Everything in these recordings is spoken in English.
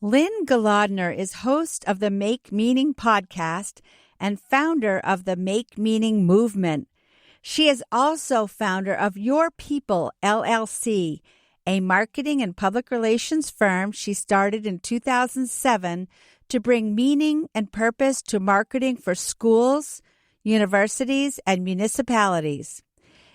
Lynne Golodner is host of the Make Meaning podcast and founder of the Make Meaning movement. She is also founder of Your People LLC, a marketing and public relations firm she started in 2007 to bring meaning and purpose to marketing for schools, universities, and municipalities.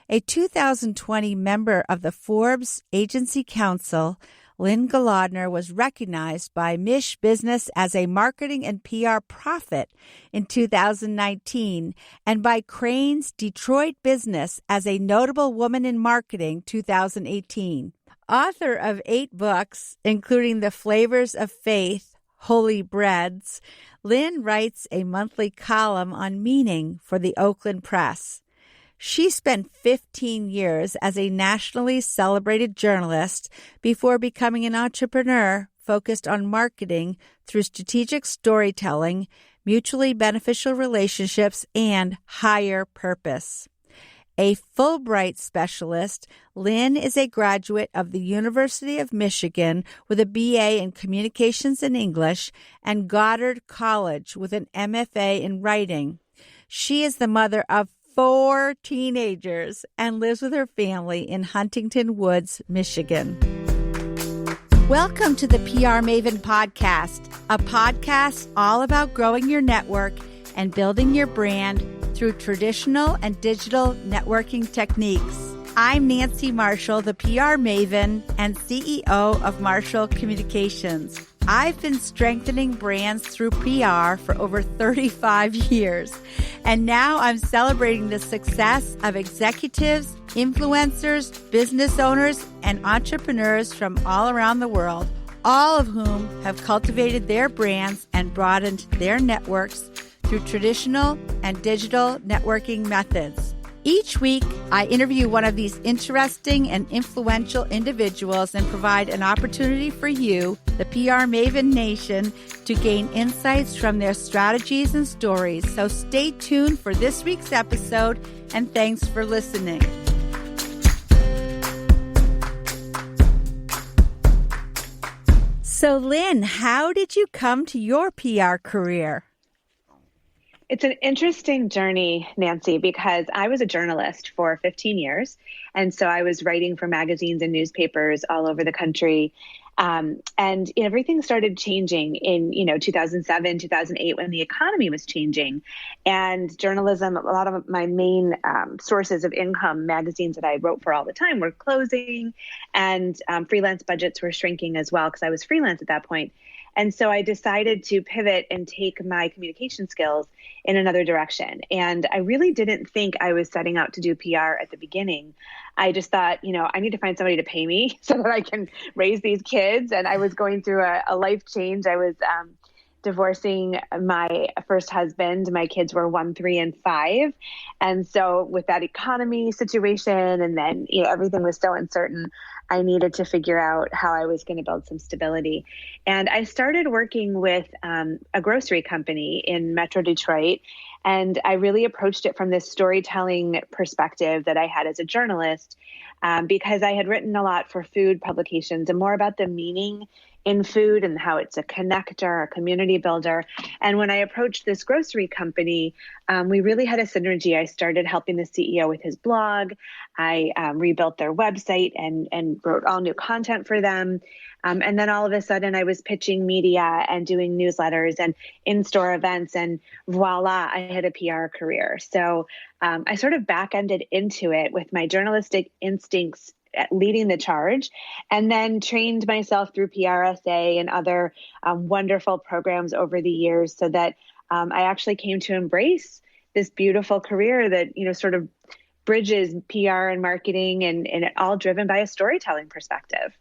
A 2020 member of the Forbes Agency Council, Lynne Golodner was recognized by Mish Business as a marketing and PR prophet in 2019 and by Crain's Detroit Business as a notable woman in marketing 2018. Author of 8 books, including The Flavors of Faith, Holy Breads, Lynn writes a monthly column on meaning for the Oakland Press. She spent 15 years as a nationally celebrated journalist before becoming an entrepreneur focused on marketing through strategic storytelling, mutually beneficial relationships, and higher purpose. A Fulbright specialist, Lynn is a graduate of the University of Michigan with a BA in Communications and English and Goddard College with an MFA in Writing. She is the mother of 4 teenagers and lives with her family in Huntington Woods, Michigan. Welcome to the PR Maven podcast, a podcast all about growing your network and building your brand through traditional and digital networking techniques. I'm Nancy Marshall, the PR Maven and CEO of Marshall Communications. I've been strengthening brands through PR for over 35 years, and now I'm celebrating the success of executives, influencers, business owners, and entrepreneurs from all around the world, all of whom have cultivated their brands and broadened their networks through traditional and digital networking methods. Each week, I interview one of these interesting and influential individuals and provide an opportunity for you, the PR Maven Nation, to gain insights from their strategies and stories. So stay tuned for this week's episode, and thanks for listening. So, Lynn, how did you come to your PR career? It's an interesting journey, Nancy, because I was a journalist for 15 years. And so I was writing for magazines and newspapers all over the country. And everything started changing in, 2007, 2008, when the economy was changing. And journalism, a lot of my main sources of income, magazines that I wrote for all the time, were closing, and freelance budgets were shrinking as well, because I was freelance at that point. And so I decided to pivot and take my communication skills in another direction. And I really didn't think I was setting out to do PR at the beginning. I just thought, I need to find somebody to pay me so that I can raise these kids. And I was going through a life change. I was divorcing my first husband. My kids were 1, 3, and 5. And so with that economy situation, and then, everything was so uncertain, I needed to figure out how I was going to build some stability. And I started working with a grocery company in Metro Detroit. And I really approached it from this storytelling perspective that I had as a journalist, because I had written a lot for food publications and more about the meaning in food and how it's a connector, a community builder. And when I approached this grocery company, we really had a synergy. I started helping the CEO with his blog. I rebuilt their website and wrote all new content for them. And then all of a sudden I was pitching media and doing newsletters and in-store events, and voila, I had a PR career. So I sort of back-ended into it with my journalistic instincts leading the charge, and then trained myself through PRSA and other wonderful programs over the years, so that I actually came to embrace this beautiful career that, sort of bridges PR and marketing, and it all driven by a storytelling perspective.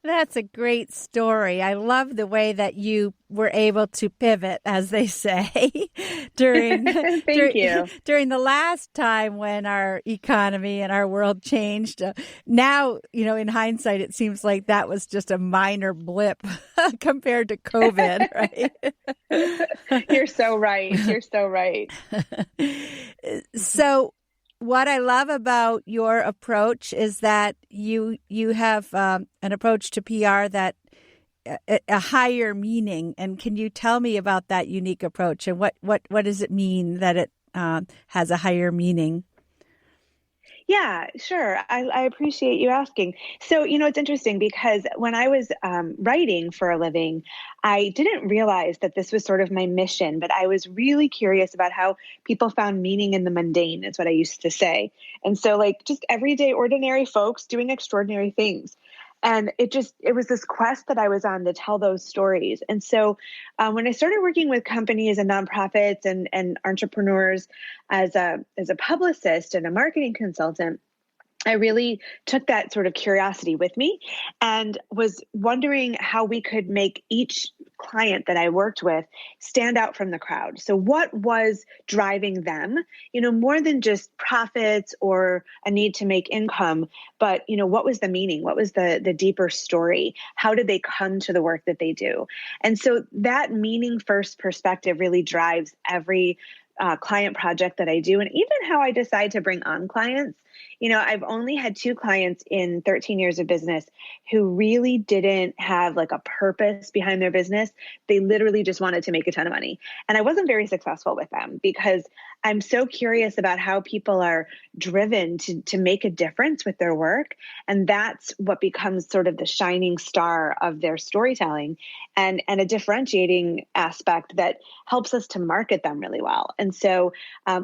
That's a great story. I love the way that you were able to pivot, as they say, during during the last time when our economy and our world changed. Now, in hindsight, it seems like that was just a minor blip compared to COVID, right? You're so right. You're so right. So what I love about your approach is that you have an approach to PR that a higher meaning. And can you tell me about that unique approach and what does it mean that it has a higher meaning? Yeah, sure. I appreciate you asking. So, it's interesting because when I was writing for a living, I didn't realize that this was sort of my mission, but I was really curious about how people found meaning in the mundane, is what I used to say. And so, like, just everyday, ordinary folks doing extraordinary things. And it was this quest that I was on to tell those stories. And so when I started working with companies and nonprofits and entrepreneurs as a publicist and a marketing consultant, I really took that sort of curiosity with me and was wondering how we could make each client that I worked with stand out from the crowd. So what was driving them, more than just profits or a need to make income, but, what was the meaning? What was the deeper story? How did they come to the work that they do? And so that meaning first perspective really drives every client project that I do, and even how I decide to bring on clients. I've only had 2 clients in 13 years of business who really didn't have like a purpose behind their business. They literally just wanted to make a ton of money. And I wasn't very successful with them because I'm so curious about how people are driven to make a difference with their work. And that's what becomes sort of the shining star of their storytelling and a differentiating aspect that helps us to market them really well. And so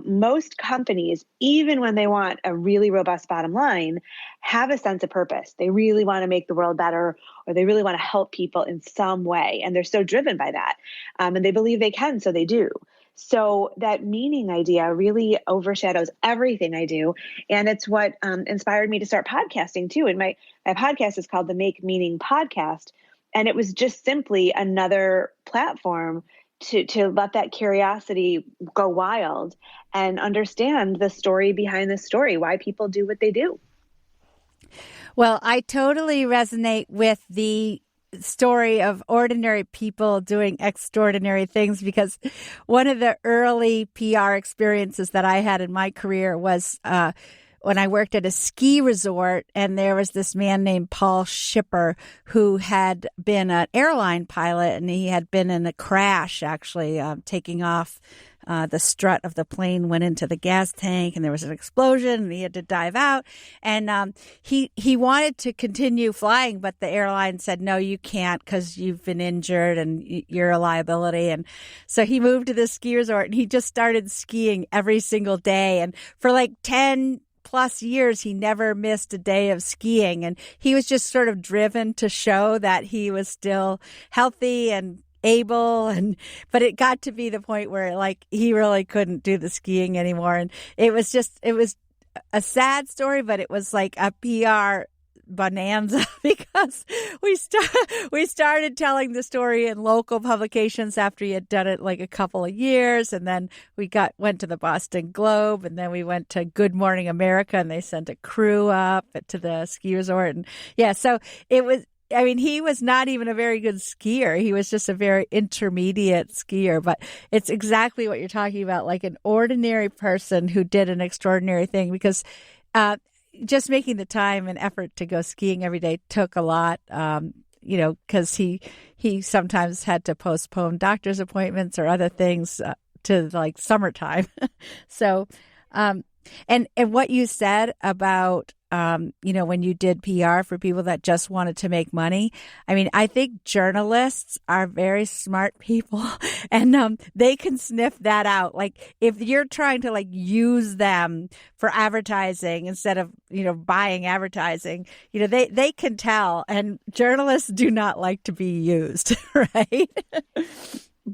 most companies, even when they want a really robust bottom line, have a sense of purpose. They really want to make the world better, or they really want to help people in some way. And they're so driven by that. And they believe they can, so they do. So that meaning idea really overshadows everything I do. And it's what inspired me to start podcasting too. And my podcast is called the Make Meaning Podcast. And it was just simply another platform to let that curiosity go wild and understand the story behind the story, why people do what they do. Well, I totally resonate with the story of ordinary people doing extraordinary things, because one of the early PR experiences that I had in my career was when I worked at a ski resort, and there was this man named Paul Shipper who had been an airline pilot, and he had been in a crash, actually taking off. The strut of the plane went into the gas tank, and there was an explosion, and he had to dive out. And he wanted to continue flying, but the airline said, no, you can't because you've been injured and you're a liability. And so he moved to this ski resort, and he just started skiing every single day. And for like 10 plus years, he never missed a day of skiing. And he was just sort of driven to show that he was still healthy and able, but it got to be the point where like he really couldn't do the skiing anymore. And it was a sad story, but it was like a PR bonanza because we started telling the story in local publications after he had done it like a couple of years, and then we went to the Boston Globe, and then we went to Good Morning America, and they sent a crew up to the ski resort. And yeah, so it was, I mean, he was not even a very good skier. He was just a very intermediate skier. But it's exactly what you're talking about, like an ordinary person who did an extraordinary thing, because just making the time and effort to go skiing every day took a lot, because he sometimes had to postpone doctor's appointments or other things to like summertime. So, and what you said about, when you did PR for people that just wanted to make money. I mean, I think journalists are very smart people, and they can sniff that out. Like if you're trying to like use them for advertising instead of, buying advertising, they can tell, and journalists do not like to be used, right?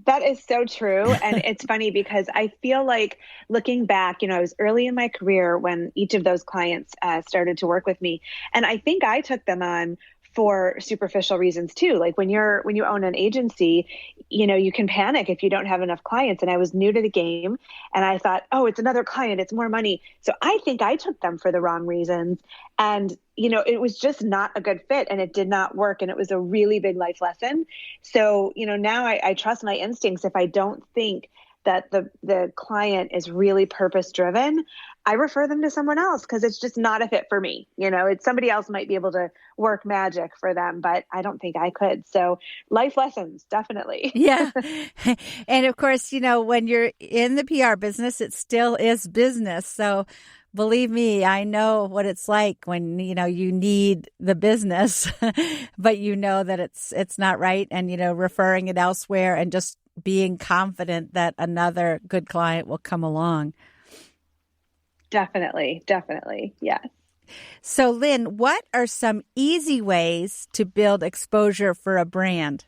That is so true. And it's funny because I feel like looking back, I was early in my career when each of those clients started to work with me. And I think I took them on for superficial reasons too. Like when you own an agency, you can panic if you don't have enough clients. And I was new to the game, and I thought, oh, it's another client, it's more money. So I think I took them for the wrong reasons. And, it was just not a good fit, and it did not work. And it was a really big life lesson. So, now I trust my instincts. If I don't think that the client is really purpose driven, I refer them to someone else because it's just not a fit for me. It's somebody else might be able to work magic for them, but I don't think I could. So life lessons, definitely. Yeah. And of course, when you're in the PR business, it still is business. So believe me, I know what it's like when, you need the business, but that it's not right, and, referring it elsewhere and just being confident that another good client will come along. Definitely. Yes. So, Lynn, what are some easy ways to build exposure for a brand?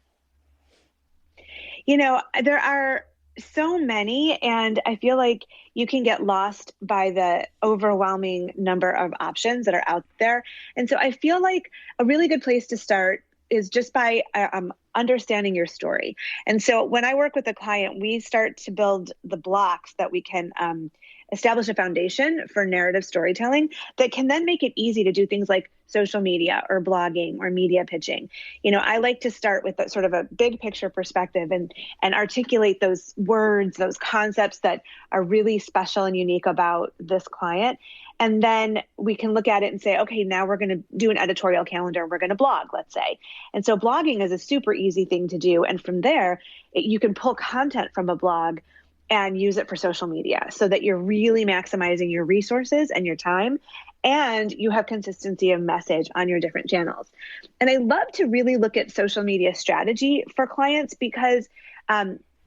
There are so many, and I feel like you can get lost by the overwhelming number of options that are out there. And so I feel like a really good place to start is just by understanding your story. And so when I work with a client, we start to build the blocks that we can establish a foundation for narrative storytelling that can then make it easy to do things like social media or blogging or media pitching. I like to start with sort of a big picture perspective and articulate those words, those concepts that are really special and unique about this client. And then we can look at it and say, okay, now we're going to do an editorial calendar. We're going to blog, let's say. And so blogging is a super easy thing to do. And from there, you can pull content from a blog and use it for social media so that you're really maximizing your resources and your time, and you have consistency of message on your different channels. And I love to really look at social media strategy for clients because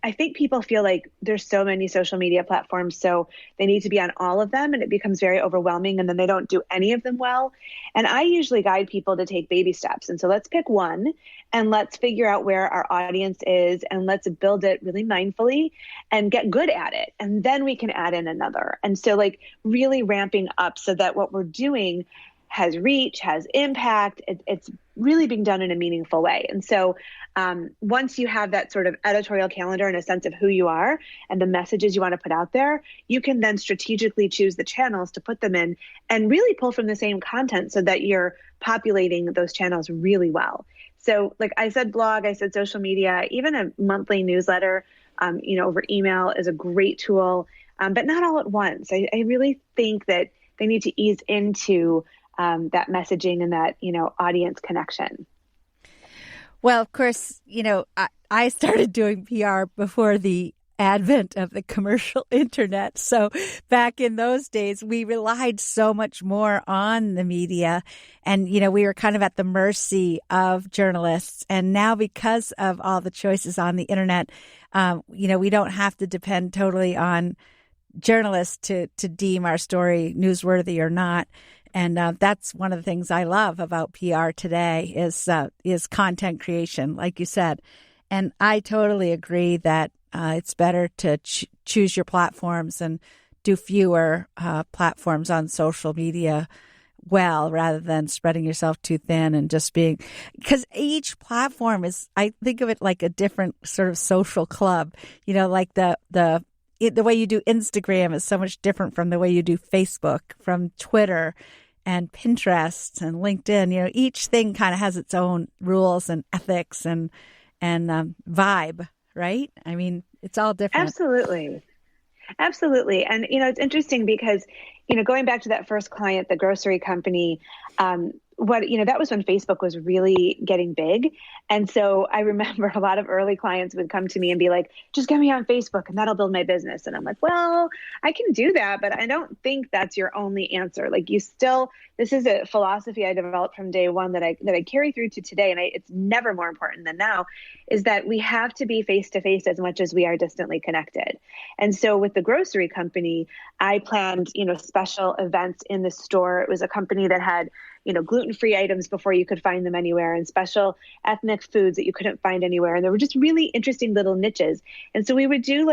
I think people feel like there's so many social media platforms, so they need to be on all of them, and it becomes very overwhelming, and then they don't do any of them well. And I usually guide people to take baby steps. And so let's pick one, and let's figure out where our audience is, and let's build it really mindfully and get good at it. And then we can add in another. And so really ramping up so that what we're doing has reach, has impact. It's really being done in a meaningful way. And so once you have that sort of editorial calendar and a sense of who you are and the messages you want to put out there, you can then strategically choose the channels to put them in and really pull from the same content so that you're populating those channels really well. So like I said, blog, I said social media, even a monthly newsletter, over email is a great tool, but not all at once. I really think that they need to ease into that messaging and that, audience connection. Well, of course, I started doing PR before the advent of the commercial internet. So back in those days, we relied so much more on the media, and, we were kind of at the mercy of journalists. And now, because of all the choices on the internet, we don't have to depend totally on journalists to deem our story newsworthy or not. And that's one of the things I love about PR today is content creation, like you said. And I totally agree that it's better to choose your platforms and do fewer platforms on social media rather than spreading yourself too thin and just being, because each platform I think of it like a different sort of social club, like the way you do Instagram is so much different from the way you do Facebook, from Twitter and Pinterest and LinkedIn. Each thing kind of has its own rules and ethics and vibe, right? I mean, it's all different. Absolutely. And, it's interesting because, going back to that first client, the grocery company, that was when Facebook was really getting big. And so I remember a lot of early clients would come to me and be like, just get me on Facebook and that'll build my business. And I'm like, well, I can do that, but I don't think that's your only answer. This is a philosophy I developed from day one that I carry through to today. And it's never more important than now, is that we have to be face to face as much as we are distantly connected. And so with the grocery company, I planned, special events in the store. It was a company that had, gluten-free items before you could find them anywhere, and special ethnic foods that you couldn't find anywhere. And there were just really interesting little niches. And so we would do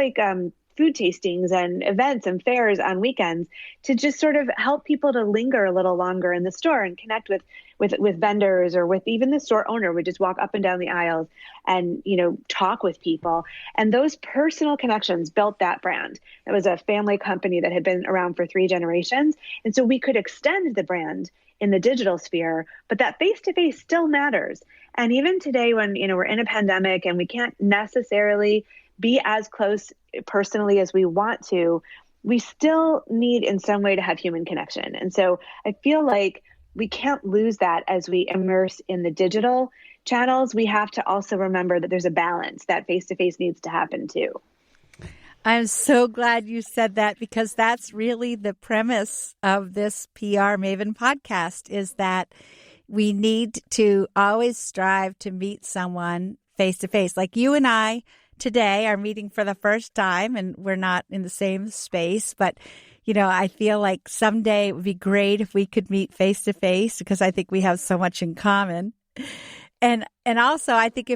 food tastings and events and fairs on weekends to just sort of help people to linger a little longer in the store and connect with vendors, or with even the store owner. Would just walk up and down the aisles and, talk with people. And those personal connections built that brand. It was a family company that had been around for 3 generations. And so we could extend the brand in the digital sphere, but that face-to-face still matters. And even today when, we're in a pandemic and we can't necessarily be as close personally as we want to, we still need in some way to have human connection. And so I feel like we can't lose that as we immerse in the digital channels. We have to also remember that there's a balance, that face-to-face needs to happen too. I'm so glad you said that, because that's really the premise of this PR Maven podcast, is that we need to always strive to meet someone face to face. Like you and I today are meeting for the first time, and we're not in the same space, but I feel like someday it would be great if we could meet face to face, because I think we have so much in common. And also I think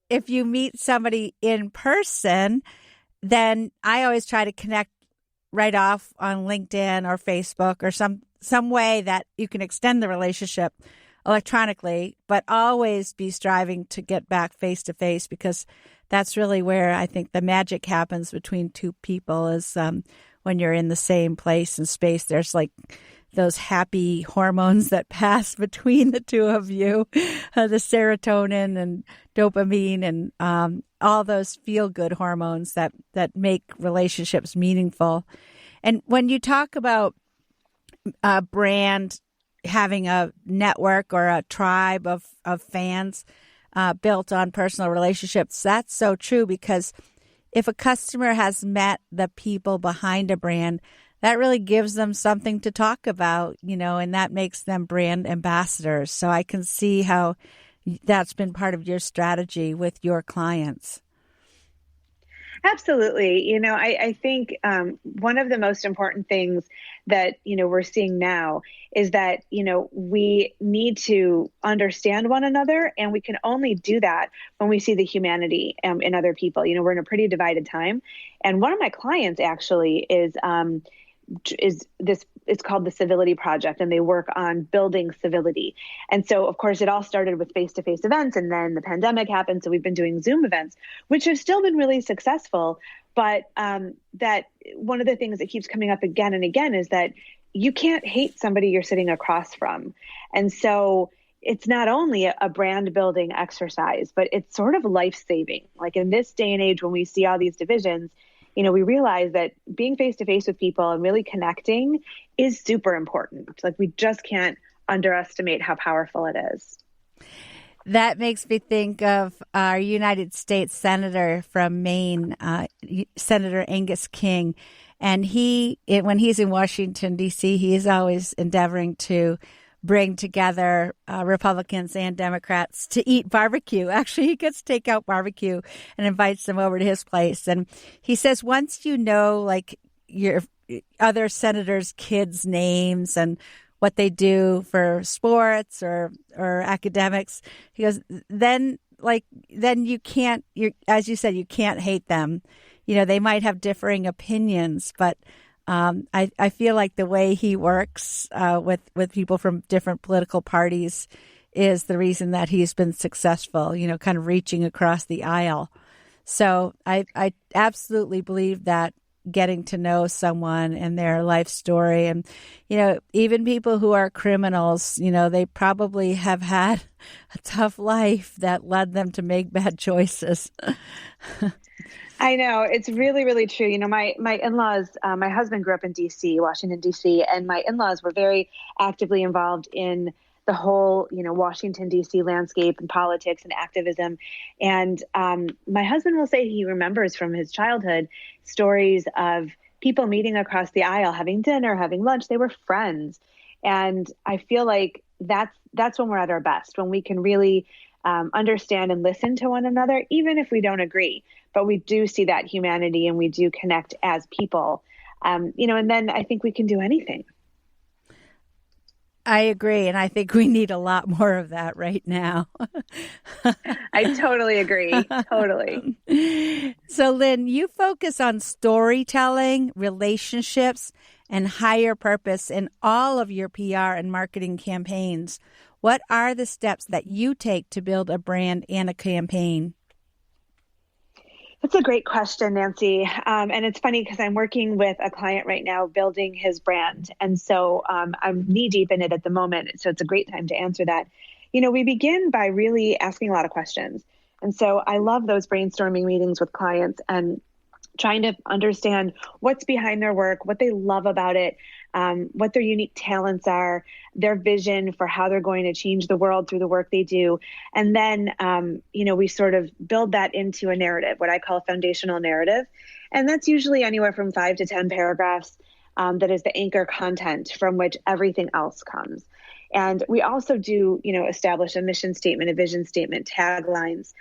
if you meet somebody in person, then I always try to connect right off on LinkedIn or Facebook or some way that you can extend the relationship electronically, but always be striving to get back face to face, because that's really where I think the magic happens between two people, is when you're in the same place and space. There's like those happy hormones that pass between the two of you, the serotonin and dopamine and all those feel-good hormones that make relationships meaningful. And when you talk about a brand having a network or a tribe of fans built on personal relationships, that's so true, because if a customer has met the people behind a brand, that really gives them something to talk about, and that makes them brand ambassadors. So I can see how that's been part of your strategy with your clients. Absolutely. I think one of the most important things that, we're seeing now is that, we need to understand one another, and we can only do that when we see the humanity in other people. We're in a pretty divided time. And one of my clients actually is it's called the Civility Project, and they work on building civility. And so, of course, it all started with face-to-face events, and then the pandemic happened. So we've been doing Zoom events, which have still been really successful. But that one of the things that keeps coming up again and again is that you can't hate somebody you're sitting across from. And so it's not only a brand building exercise, but it's sort of life-saving. Like in this day and age, when we see all these divisions, we realize that being face-to-face with people and really connecting is super important. Like, we just can't underestimate how powerful it is. That makes me think of our United States Senator from Maine, Senator Angus King. And when he's in Washington, D.C., he is always endeavoring to bring together Republicans and Democrats to eat barbecue. Actually, he gets takeout barbecue and invites them over to his place. And he says, once you know, like, your other senators' kids' names and what they do for sports or academics, he goes, then you can't, as you said, you can't hate them. They might have differing opinions, but I feel like the way he works with people from different political parties is the reason that he's been successful, kind of reaching across the aisle. So I absolutely believe that getting to know someone and their life story, and, even people who are criminals, they probably have had a tough life that led them to make bad choices. I know. It's really, really true. My in-laws, my husband grew up in D.C., Washington, D.C., and my in-laws were very actively involved in the whole, Washington, D.C. landscape and politics and activism. And my husband will say he remembers from his childhood stories of people meeting across the aisle, having dinner, having lunch. They were friends. And I feel like that's when we're at our best, when we can really understand and listen to one another, even if we don't agree. But we do see that humanity, and we do connect as people, and then I think we can do anything. I agree. And I think we need a lot more of that right now. I totally agree. Totally. So, Lynn, you focus on storytelling, relationships, and higher purpose in all of your PR and marketing campaigns. What are the steps that you take to build a brand and a campaign? That's a great question, Nancy. And it's funny because I'm working with a client right now building his brand. And so I'm knee deep in it at the moment. So it's a great time to answer that. We begin by really asking a lot of questions. And so I love those brainstorming meetings with clients. And trying to understand what's behind their work, what they love about it, what their unique talents are, their vision for how they're going to change the world through the work they do. And then, we sort of build that into a narrative, what I call a foundational narrative. And that's usually anywhere from 5 to 10 paragraphs. That is the anchor content from which everything else comes. And we also do, establish a mission statement, a vision statement, taglines,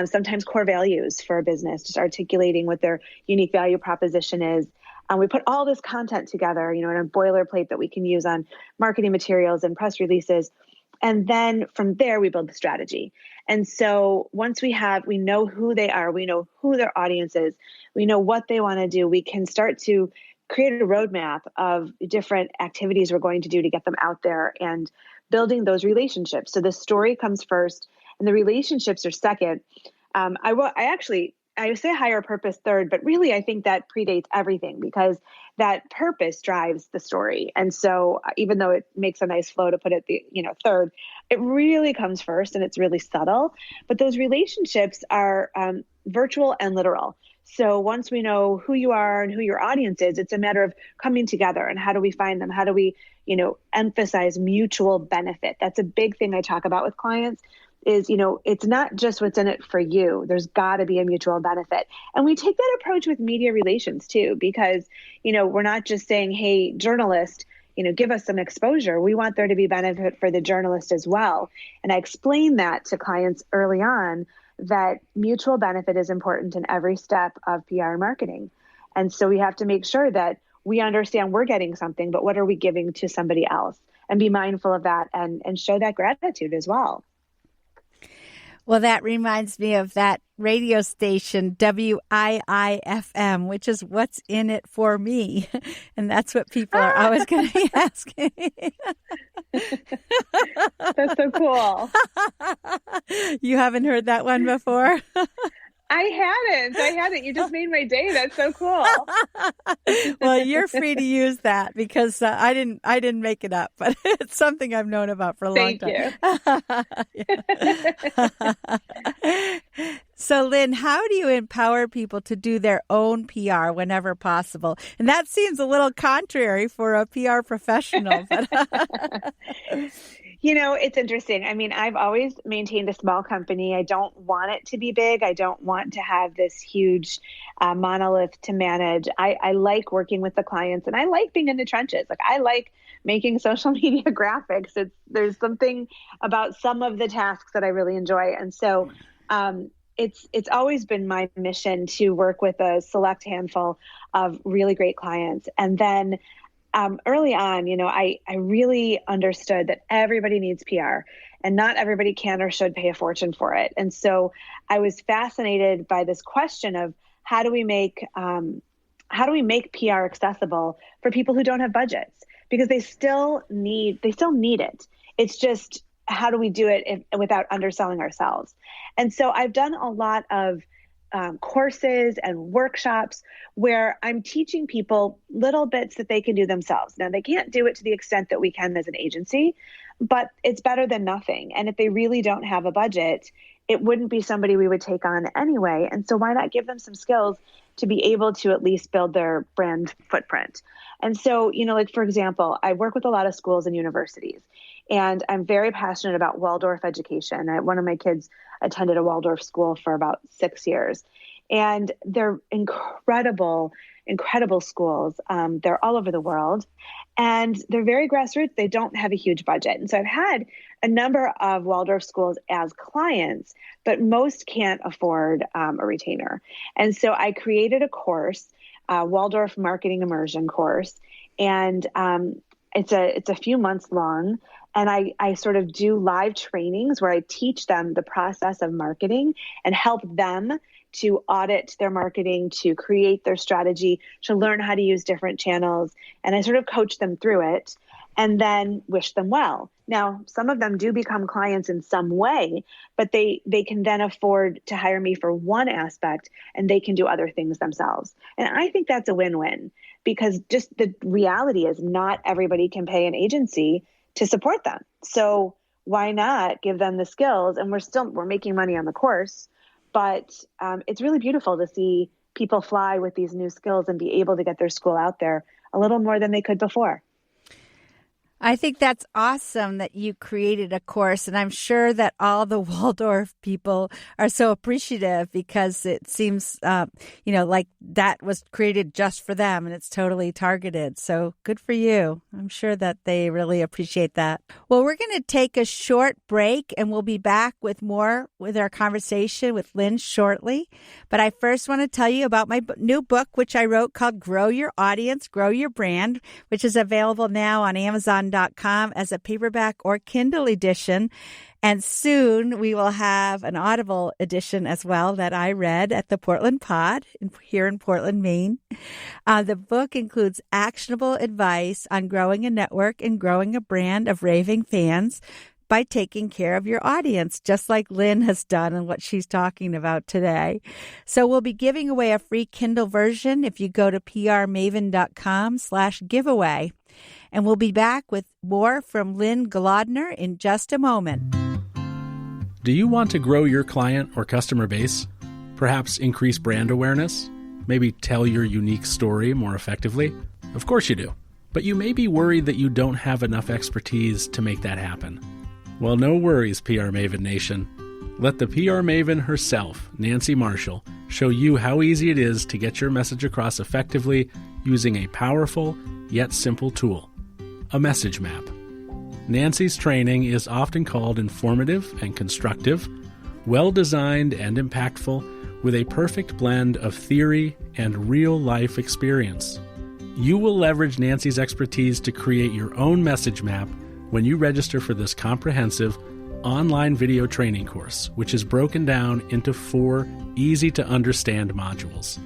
sometimes core values for a business, just articulating what their unique value proposition is. We put all this content together, in a boilerplate that we can use on marketing materials and press releases. And then from there, we build the strategy. And so once we know who they are, we know who their audience is, we know what they want to do, we can start to create a roadmap of different activities we're going to do to get them out there and building those relationships. So the story comes first and the relationships are second. I say higher purpose third, but really I think that predates everything because that purpose drives the story. And so even though it makes a nice flow to put it third, it really comes first and it's really subtle. But those relationships are virtual and literal. So once we know who you are and who your audience is, it's a matter of coming together and how do we find them? How do we, emphasize mutual benefit? That's a big thing I talk about with clients is, it's not just what's in it for you. There's got to be a mutual benefit. And we take that approach with media relations too, because, we're not just saying, hey, journalist, give us some exposure. We want there to be benefit for the journalist as well. And I explain that to clients early on that mutual benefit is important in every step of PR and marketing. And so we have to make sure that we understand we're getting something, but what are we giving to somebody else? And be mindful of that and show that gratitude as well. Well, that reminds me of that radio station, WIIFM, which is what's in it for me. And that's what people are always going to be asking. That's so cool. You haven't heard that one before? I hadn't. You just made my day. That's so cool. Well, you're free to use that because I didn't make it up, but it's something I've known about for a long time. Thank you. So, Lynn, how do you empower people to do their own PR whenever possible? And that seems a little contrary for a PR professional. But it's interesting. I mean, I've always maintained a small company. I don't want it to be big. I don't want to have this huge monolith to manage. I like working with the clients and I like being in the trenches. Like I like making social media graphics. There's something about some of the tasks that I really enjoy. And so it's always been my mission to work with a select handful of really great clients. And then early on, I really understood that everybody needs PR and not everybody can or should pay a fortune for it. And so I was fascinated by this question of how do we make PR accessible for people who don't have budgets? Because they still need it. It's just, how do we do it without underselling ourselves? And so I've done a lot of courses and workshops where I'm teaching people little bits that they can do themselves. Now, they can't do it to the extent that we can as an agency, but it's better than nothing. And if they really don't have a budget, it wouldn't be somebody we would take on anyway. And so why not give them some skills to be able to at least build their brand footprint? And so, for example, I work with a lot of schools and universities, and I'm very passionate about Waldorf education. One of my kids attended a Waldorf school for about 6 years, and they're incredible schools. They're all over the world, and they're very grassroots. They don't have a huge budget. And so I've had a number of Waldorf schools as clients, but most can't afford a retainer. And so I created a course, Waldorf Marketing Immersion course, and it's a few months long. And I sort of do live trainings where I teach them the process of marketing and help them to audit their marketing, to create their strategy, to learn how to use different channels. And I sort of coach them through it and then wish them well. Now, some of them do become clients in some way, but they can then afford to hire me for one aspect and they can do other things themselves. And I think that's a win-win because just the reality is not everybody can pay an agency to support them. So why not give them the skills? And we're making money on the course, but it's really beautiful to see people fly with these new skills and be able to get their school out there a little more than they could before. I think that's awesome that you created a course, and I'm sure that all the Waldorf people are so appreciative because it seems, like that was created just for them and it's totally targeted. So good for you. I'm sure that they really appreciate that. Well, we're going to take a short break and we'll be back with more with our conversation with Lynn shortly. But I first want to tell you about my new book, which I wrote called Grow Your Audience, Grow Your Brand, which is available now on Amazon.com as a paperback or Kindle edition. And soon we will have an Audible edition as well that I read at the Portland Pod here in Portland, Maine. The book includes actionable advice on growing a network and growing a brand of raving fans by taking care of your audience, just like Lynn has done and what she's talking about today. So we'll be giving away a free Kindle version if you go to prmaven.com/giveaway. And we'll be back with more from Lynne Golodner in just a moment. Do you want to grow your client or customer base? Perhaps increase brand awareness? Maybe tell your unique story more effectively? Of course you do. But you may be worried that you don't have enough expertise to make that happen. Well, no worries, PR Maven Nation. Let the PR Maven herself, Nancy Marshall, show you how easy it is to get your message across effectively using a powerful yet simple tool, a message map. Nancy's training is often called informative and constructive, well-designed and impactful, with a perfect blend of theory and real-life experience. You will leverage Nancy's expertise to create your own message map when you register for this comprehensive online video training course, which is broken down into 4 easy-to-understand modules.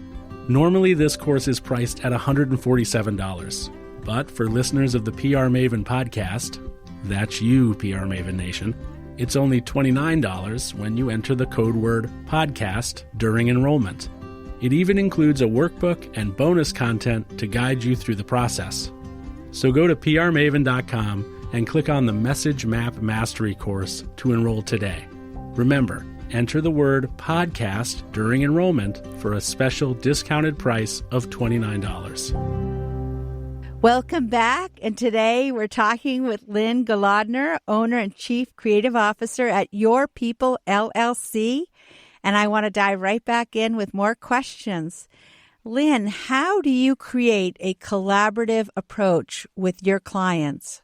Normally, this course is priced at $147, but for listeners of the PR Maven podcast, that's you, PR Maven Nation, it's only $29 when you enter the code word podcast during enrollment. It even includes a workbook and bonus content to guide you through the process. So go to prmaven.com and click on the Message Map Mastery course to enroll today. Remember, enter the word podcast during enrollment for a special discounted price of $29. Welcome back. And today we're talking with Lynne Golodner, owner and chief creative officer at Your People LLC. And I want to dive right back in with more questions. Lynn, how do you create a collaborative approach with your clients?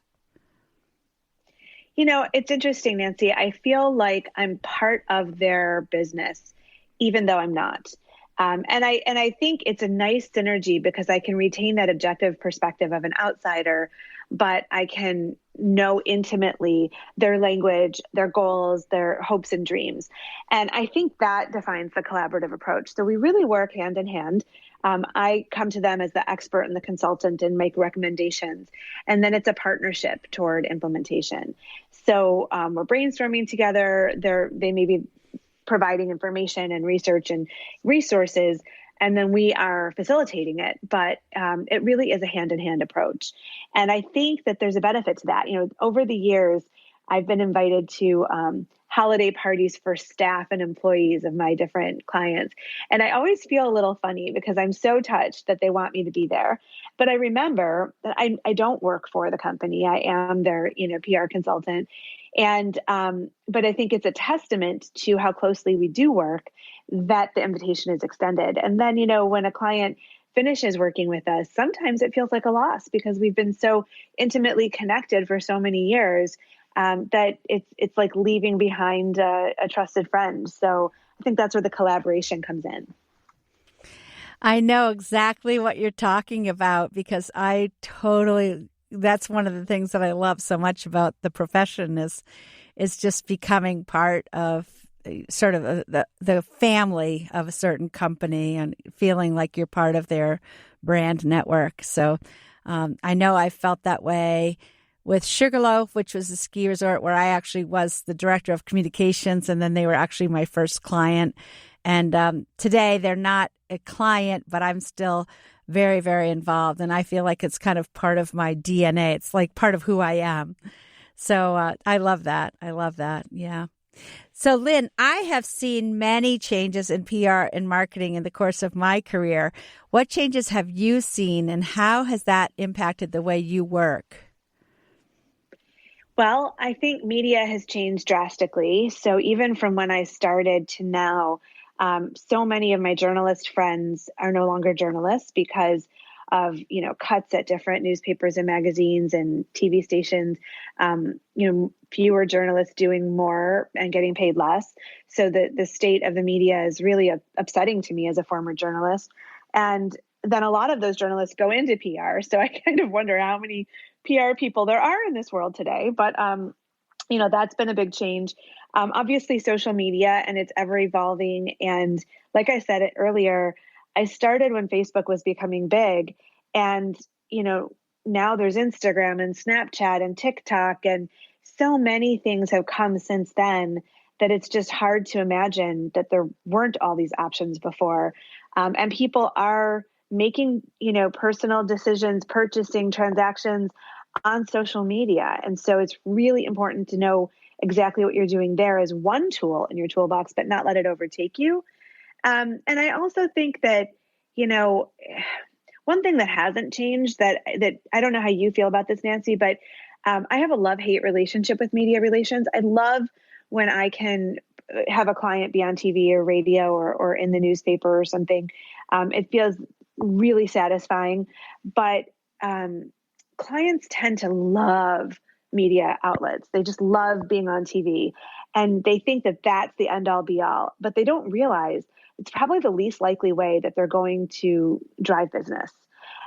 It's interesting, Nancy. I feel like I'm part of their business, even though I'm not. And I think it's a nice synergy because I can retain that objective perspective of an outsider, but I can know intimately their language, their goals, their hopes and dreams. And I think that defines the collaborative approach. So we really work hand in hand. I come to them as the expert and the consultant and make recommendations. And then it's a partnership toward implementation. So we're brainstorming together. They may be providing information and research and resources, and then we are facilitating it. But it really is a hand-in-hand approach. And I think that there's a benefit to that. Over the years, I've been invited to holiday parties for staff and employees of my different clients. And I always feel a little funny because I'm so touched that they want me to be there. But I remember that I don't work for the company. I am their, PR consultant. And, but I think it's a testament to how closely we do work that the invitation is extended. And then, when a client finishes working with us, sometimes it feels like a loss because we've been so intimately connected for so many years that it's like leaving behind a trusted friend. So I think that's where the collaboration comes in. I know exactly what you're talking about because that's one of the things that I love so much about the profession is just becoming part of sort of the family of a certain company and feeling like you're part of their brand network. So I know I felt that way with Sugarloaf, which was a ski resort where I actually was the director of communications, and then they were actually my first client. And today they're not a client, but I'm still very, very involved. And I feel like it's kind of part of my DNA. It's like part of who I am. So I love that. Yeah. So, Lynn, I have seen many changes in PR and marketing in the course of my career. What changes have you seen, and how has that impacted the way you work? Well, I think media has changed drastically. So even from when I started to now, so many of my journalist friends are no longer journalists because of, cuts at different newspapers and magazines and TV stations, fewer journalists doing more and getting paid less. So the state of the media is really upsetting to me as a former journalist. And then a lot of those journalists go into PR. So I kind of wonder how many PR people there are in this world today. But, that's been a big change. Obviously, social media, and it's ever evolving. And like I said earlier, I started when Facebook was becoming big. And, now there's Instagram and Snapchat and TikTok, and so many things have come since then that it's just hard to imagine that there weren't all these options before. And people are making, personal decisions, purchasing transactions on social media. And so it's really important to know exactly what you're doing there as one tool in your toolbox, but not let it overtake you. And I also think that, one thing that hasn't changed that I don't know how you feel about this, Nancy, but I have a love-hate relationship with media relations. I love when I can have a client be on TV or radio or in the newspaper or something. It feels really satisfying, but clients tend to love media outlets. They just love being on TV, and they think that that's the end all be all, but they don't realize it's probably the least likely way that they're going to drive business.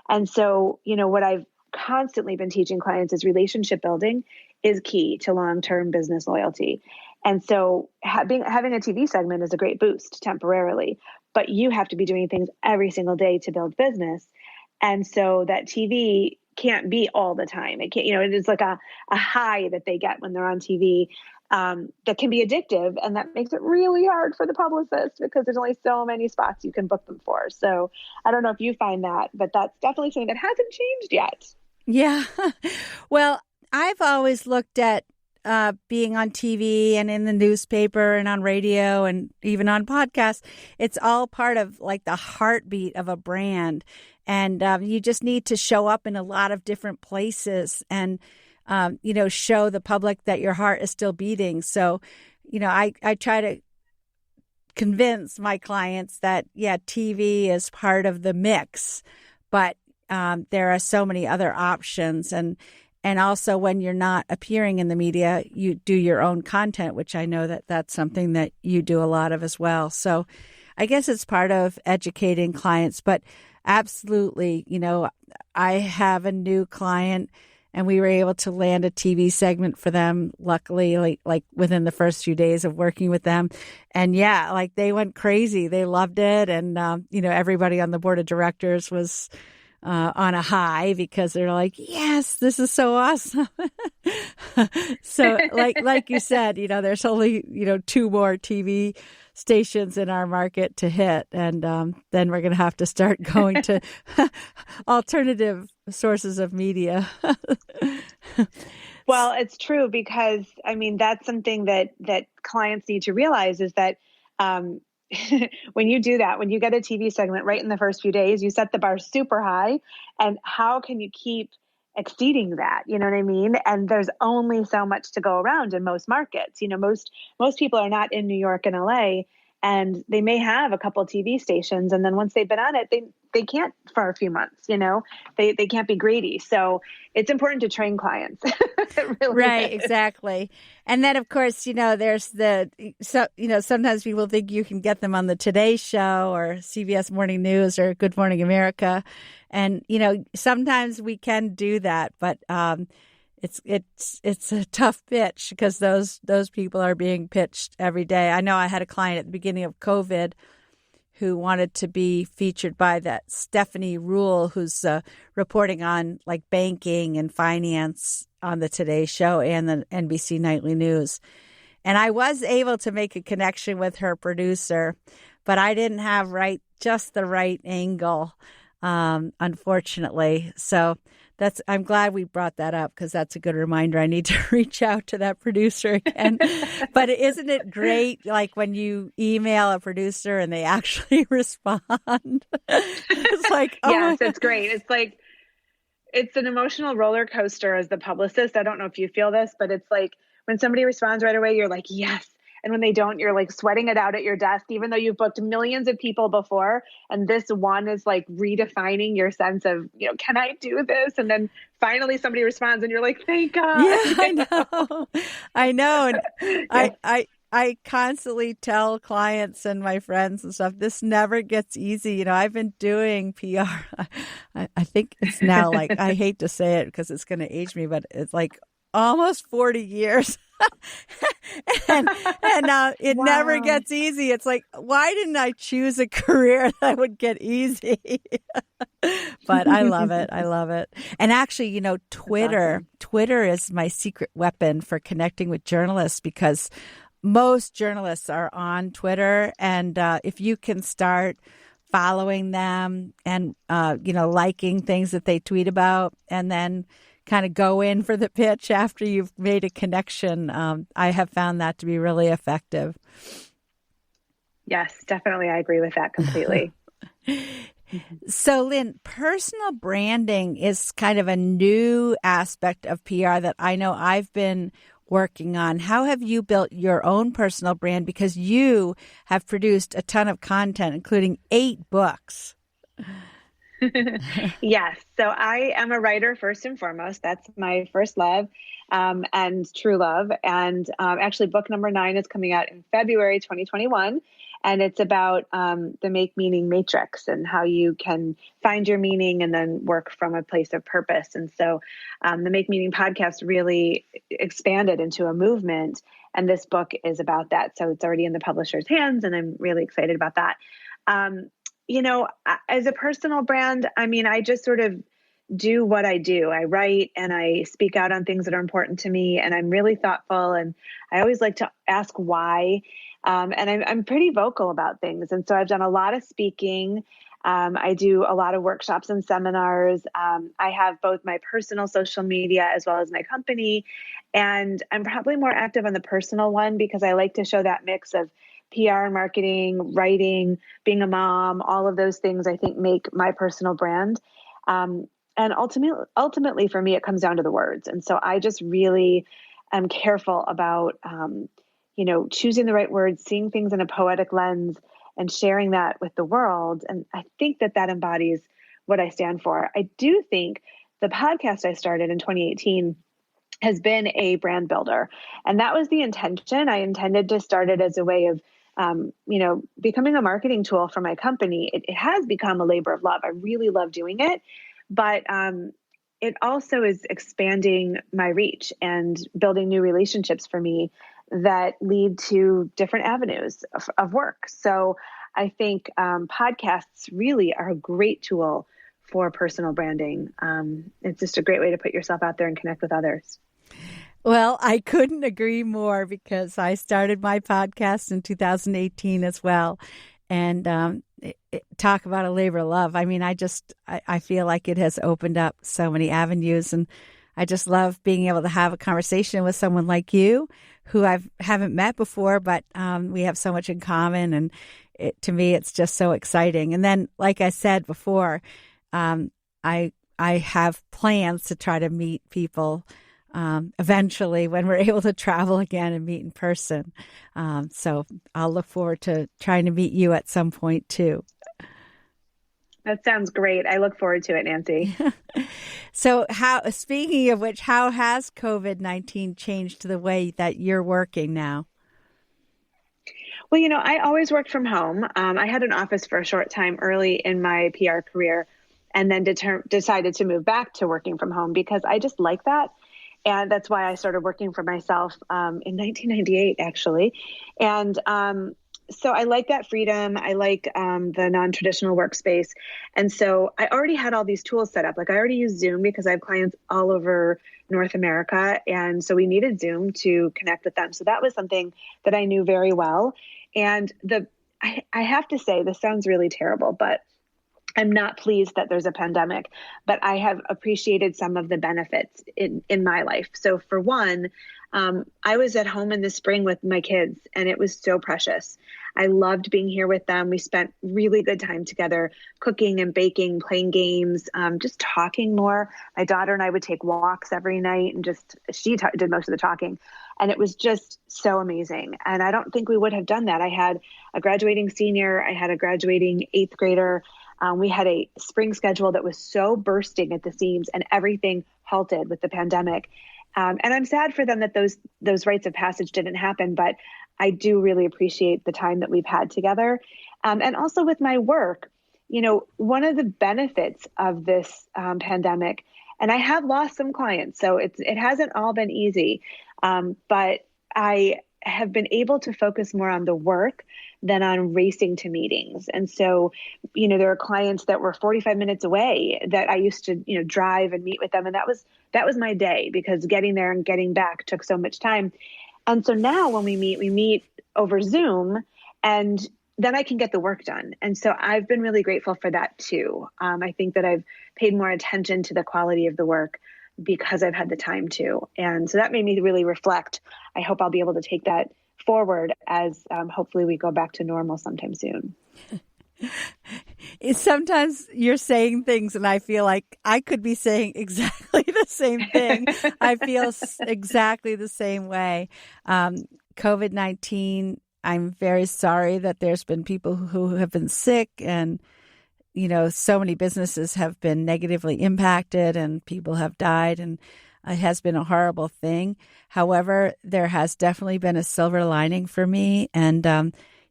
And so, what I've constantly been teaching clients is relationship building is key to long-term business loyalty. And so having a TV segment is a great boost temporarily, but you have to be doing things every single day to build business. And so that TV can't be all the time. It can't, it is like a high that they get when they're on TV that can be addictive. And that makes it really hard for the publicist because there's only so many spots you can book them for. So I don't know if you find that, but that's definitely something that hasn't changed yet. Yeah. Well, I've always looked at being on TV and in the newspaper and on radio and even on podcasts. It's all part of like the heartbeat of a brand. And you just need to show up in a lot of different places and, show the public that your heart is still beating. So, I try to convince my clients that, TV is part of the mix, but there are so many other options. And also when you're not appearing in the media, you do your own content, which I know that that's something that you do a lot of as well. So I guess it's part of educating clients, but absolutely, I have a new client and we were able to land a TV segment for them, luckily, like within the first few days of working with them. And they went crazy. They loved it. And, everybody on the board of directors was on a high because they're like, yes, this is so awesome. So like you said, there's only, 2 more TV stations in our market to hit. And then we're going to have to start going to alternative sources of media. Well, it's true because, that's something that clients need to realize is that when you do that, when you get a TV segment right in the first few days, you set the bar super high. And how can you keep exceeding that? You know what I mean? And there's only so much to go around in most markets. Most people are not in New York and LA, and they may have a couple TV stations. And then once they've been on it, they can't for a few months, they can't be greedy. So it's important to train clients. Really right, is. Exactly. And then, of course, there's sometimes people think you can get them on the Today Show or CBS Morning News or Good Morning America. And, sometimes we can do that, but it's a tough pitch because those people are being pitched every day. I know I had a client at the beginning of COVID who wanted to be featured by that Stephanie Rule, who's reporting on like banking and finance on the Today Show and the NBC Nightly News. And I was able to make a connection with her producer, but I didn't have just the right angle, unfortunately. So I'm glad we brought that up because that's a good reminder. I need to reach out to that producer again. But isn't it great, like when you email a producer and they actually respond? It's like, oh yes, it's great. It's like, it's an emotional roller coaster as the publicist. I don't know if you feel this, but it's like when somebody responds right away, you're like, yes. And when they don't, you're like sweating it out at your desk, even though you've booked millions of people before. And this one is like redefining your sense of, can I do this? And then finally somebody responds and you're like, thank God. Yeah, I know. And I constantly tell clients and my friends and stuff, this never gets easy. I've been doing PR. I think it's now like, I hate to say it because it's going to age me, but it's like almost 40 years. and it wow. never gets easy. It's like, why didn't I choose a career that would get easy? But I love it. I love it. And actually, Twitter is my secret weapon for connecting with journalists because most journalists are on Twitter. And if you can start following them and, liking things that they tweet about and then kind of go in for the pitch after you've made a connection. I have found that to be really effective. Yes, definitely. I agree with that completely. So, Lynn, personal branding is kind of a new aspect of PR that I know I've been working on. How have you built your own personal brand? Because you have produced a ton of content, including 8 books. Yes. So I am a writer first and foremost. That's my first love and true love. And actually book number 9 is coming out in February 2021. And it's about the Make Meaning Matrix and how you can find your meaning and then work from a place of purpose. And so the Make Meaning podcast really expanded into a movement. And this book is about that. So it's already in the publisher's hands. And I'm really excited about that. As a personal brand, I just sort of do what I do. I write and I speak out on things that are important to me, and I'm really thoughtful. And I always like to ask why. And I'm pretty vocal about things. And so I've done a lot of speaking. I do a lot of workshops and seminars. I have both my personal social media as well as my company. And I'm probably more active on the personal one because I like to show that mix of PR and marketing, writing, being a mom, all of those things I think make my personal brand. And ultimately for me, it comes down to the words. And so I just really am careful about, choosing the right words, seeing things in a poetic lens and sharing that with the world. And I think that embodies what I stand for. I do think the podcast I started in 2018 has been a brand builder. And that was the intention. I intended to start it as a way of becoming a marketing tool for my company. It has become a labor of love. I really love doing it, but it also is expanding my reach and building new relationships for me that lead to different avenues of work. So I think podcasts really are a great tool for personal branding. It's just a great way to put yourself out there and connect with others. Well, I couldn't agree more because I started my podcast in 2018 as well. And talk about a labor of love. I feel like it has opened up so many avenues. And I just love being able to have a conversation with someone like you who I haven't met before, but we have so much in common. And to me, it's just so exciting. And then, like I said before, I have plans to try to meet people eventually when we're able to travel again and meet in person. So I'll look forward to trying to meet you at some point too. That sounds great. I look forward to it, Nancy. So speaking of which, how has COVID-19 changed the way that you're working now? Well, I always worked from home. I had an office for a short time early in my PR career and then decided to move back to working from home because I just like that. And that's why I started working for myself in 1998, actually. And so I like that freedom. I like the non-traditional workspace. And so I already had all these tools set up. Like I already use Zoom because I have clients all over North America. And so we needed Zoom to connect with them. So that was something that I knew very well. And I have to say, this sounds really terrible, but I'm not pleased that there's a pandemic, but I have appreciated some of the benefits in my life. So for one, I was at home in the spring with my kids, and it was so precious. I loved being here with them. We spent really good time together, cooking and baking, playing games, just talking more. My daughter and I would take walks every night, and she did most of the talking. And it was just so amazing. And I don't think we would have done that. I had a graduating senior. I had a graduating 8th grader. We had a spring schedule that was so bursting at the seams, and everything halted with the pandemic. And I'm sad for them that those rites of passage didn't happen, but I do really appreciate the time that we've had together. And also with my work, one of the benefits of this pandemic, and I have lost some clients, so it hasn't all been easy, but I have been able to focus more on the work than on racing to meetings. And so, there are clients that were 45 minutes away that I used to, drive and meet with them. And that was my day, because getting there and getting back took so much time. And so now when we meet over Zoom, and then I can get the work done. And so I've been really grateful for that too. I think that I've paid more attention to the quality of the work because I've had the time to. And so that made me really reflect. I hope I'll be able to take that forward as hopefully we go back to normal sometime soon. Sometimes you're saying things and I feel like I could be saying exactly the same thing. I feel exactly the same way. COVID-19, I'm very sorry that there's been people who have been sick, and so many businesses have been negatively impacted and people have died, and it has been a horrible thing. However, there has definitely been a silver lining for me. And,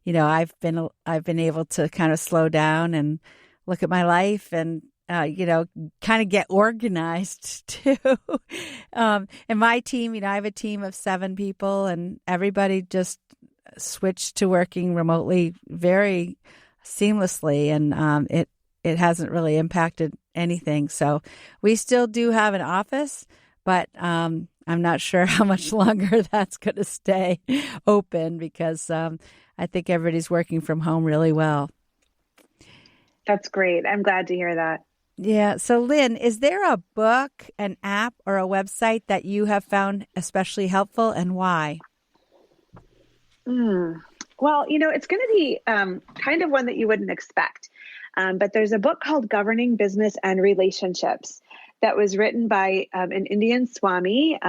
I've been able to kind of slow down and look at my life and, kind of get organized too. And my team, I have a team of 7 people, and everybody just switched to working remotely very seamlessly. And, it hasn't really impacted anything. So we still do have an office, but I'm not sure how much longer that's going to stay open, because I think everybody's working from home really well. That's great. I'm glad to hear that. Yeah. So Lynn, is there a book, an app, or a website that you have found especially helpful, and why? Well, it's going to be kind of one that you wouldn't expect. But there's a book called Governing Business and Relationships that was written by an Indian Swami,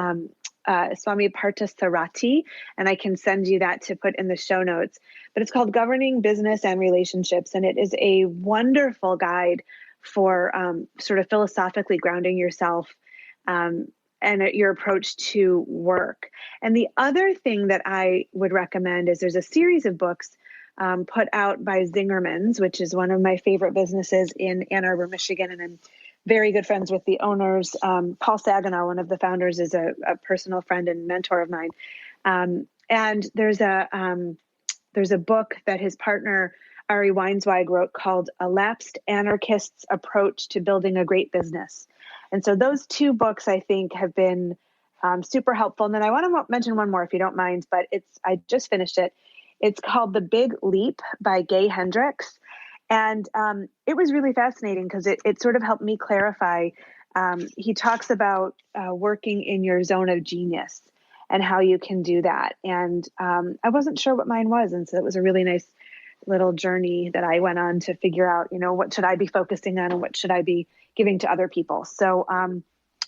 Swami Parthasarathi, and I can send you that to put in the show notes. But it's called Governing Business and Relationships, and it is a wonderful guide for sort of philosophically grounding yourself and your approach to work. And the other thing that I would recommend is there's a series of books put out by Zingerman's, which is one of my favorite businesses in Ann Arbor, Michigan. And I'm very good friends with the owners. Paul Saginaw, one of the founders, is a personal friend and mentor of mine. And there's a book that his partner, Ari Weinsweig, wrote called A Lapsed Anarchist's Approach to Building a Great Business. And so those 2 books, I think, have been super helpful. And then I want to mention one more, if you don't mind, but I just finished it. It's called The Big Leap by Gay Hendricks. And it was really fascinating because it sort of helped me clarify. He talks about working in your zone of genius and how you can do that. And I wasn't sure what mine was. And so it was a really nice little journey that I went on to figure out, what should I be focusing on and what should I be giving to other people. So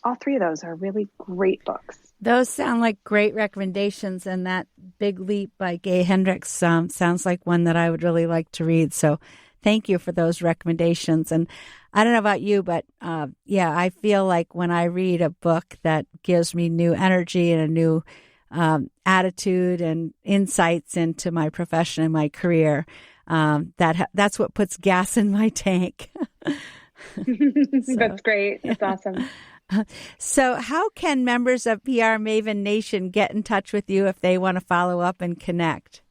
all 3 of those are really great books. Those sound like great recommendations, and that Big Leap by Gay Hendricks sounds like one that I would really like to read. So thank you for those recommendations. And I don't know about you, but I feel like when I read a book that gives me new energy and a new attitude and insights into my profession and my career, that's what puts gas in my tank. That's great. That's awesome. So how can members of PR Maven Nation get in touch with you if they want to follow up and connect?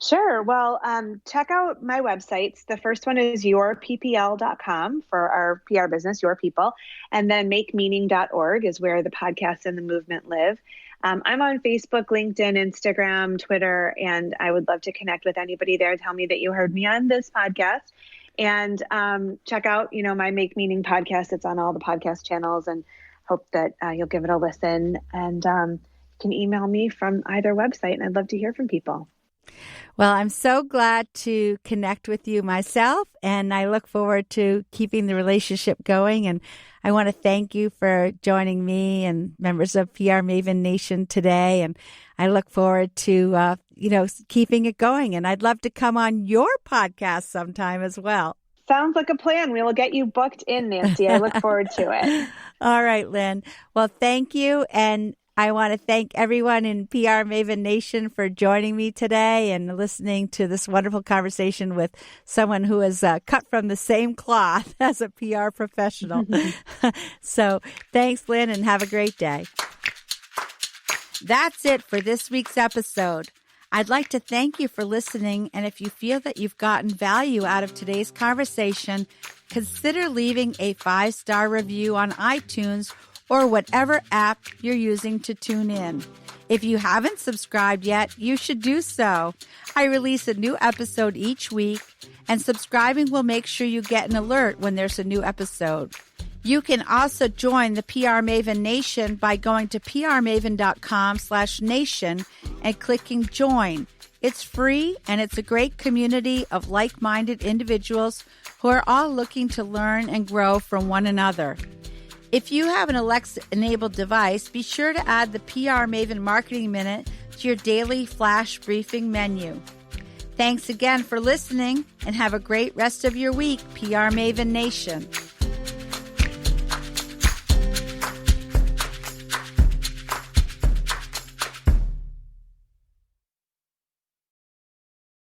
Sure. Well, check out my websites. The first one is yourppl.com for our PR business, Your People. And then makemeaning.org is where the podcast and the movement live. I'm on Facebook, LinkedIn, Instagram, Twitter, and I would love to connect with anybody there. Tell me that you heard me on this podcast. And check out, my Make Meaning podcast. It's on all the podcast channels, and hope that you'll give it a listen. And you can email me from either website, and I'd love to hear from people. Well, I'm so glad to connect with you myself, and I look forward to keeping the relationship going. And I want to thank you for joining me and members of PR Maven Nation today. And I look forward to, keeping it going. And I'd love to come on your podcast sometime as well. Sounds like a plan. We will get you booked in, Nancy. I look forward to it. All right, Lynn. Well, thank you. And I want to thank everyone in PR Maven Nation for joining me today and listening to this wonderful conversation with someone who is cut from the same cloth as a PR professional. So thanks, Lynn, and have a great day. That's it for this week's episode. I'd like to thank you for listening, and if you feel that you've gotten value out of today's conversation, consider leaving a 5-star review on iTunes or whatever app you're using to tune in. If you haven't subscribed yet, you should do so. I release a new episode each week, and subscribing will make sure you get an alert when there's a new episode. You can also join the PR Maven Nation by going to prmaven.com/nation and clicking join. It's free, and it's a great community of like-minded individuals who are all looking to learn and grow from one another. If you have an Alexa-enabled device, be sure to add the PR Maven Marketing Minute to your daily flash briefing menu. Thanks again for listening, and have a great rest of your week, PR Maven Nation.